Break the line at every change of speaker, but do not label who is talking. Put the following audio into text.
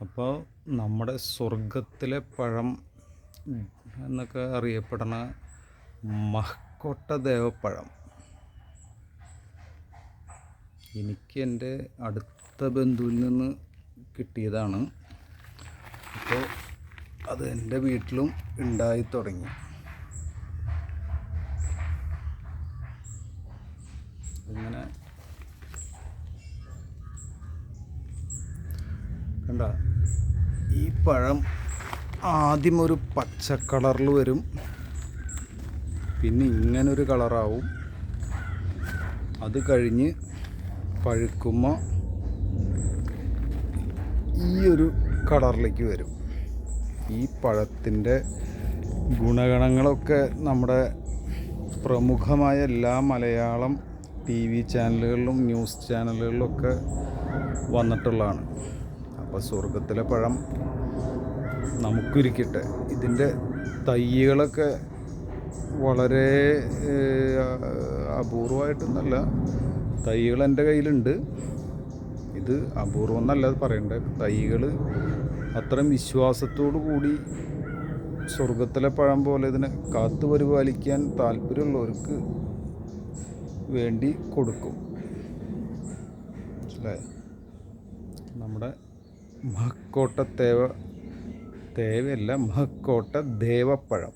അപ്പോൾ നമ്മുടെ സ്വർഗത്തിലെ പഴം എന്നൊക്കെ അറിയപ്പെടുന്ന മഹ്കോട്ട ദേവപ്പഴം എനിക്ക് എൻ്റെ അടുത്ത ബന്ധുവിൽ നിന്ന് കിട്ടിയതാണ്. അപ്പോൾ അത് എൻ്റെ വീട്ടിലും ഉണ്ടായി തുടങ്ങി. ഇങ്ങനെ കണ്ട, ഈ പഴം ആദ്യം ഒരു പച്ച കളറിൽ വരും, പിന്നെ ഇങ്ങനൊരു കളറാവും. അത് കഴിഞ്ഞ് പഴുക്കുമ്പോൾ ഈ ഒരു കളറിലേക്ക് വരും. ഈ പഴത്തിൻ്റെ ഗുണഗണങ്ങളൊക്കെ നമ്മുടെ പ്രമുഖമായ എല്ലാ മലയാളം TV ചാനലുകളിലും ന്യൂസ് ചാനലുകളിലൊക്കെ വന്നിട്ടുള്ളതാണ്. അപ്പോൾ സ്വർഗത്തിലെ പഴം നമുക്കിരിക്കട്ടെ. ഇതിൻ്റെ തൈകളൊക്കെ വളരെ അപൂർവമായിട്ടൊന്നല്ല, തൈകൾ എൻ്റെ കയ്യിലുണ്ട്. ഇത് അപൂർവം എന്നല്ല പറയേണ്ടത്. തൈകൾ അത്രയും വിശ്വാസത്തോടു കൂടി സ്വർഗത്തിലെ പഴം പോലെ ഇതിനെ കാത്തു പരിപാലിക്കാൻ താല്പര്യമുള്ളവർക്ക് വേണ്ടി കൊടുക്കും. മനസ്സിലായോ? നമ്മുടെ മഹ്കോട്ട തേവയല്ല, മഹ്കോട്ട ദേവപ്പഴം.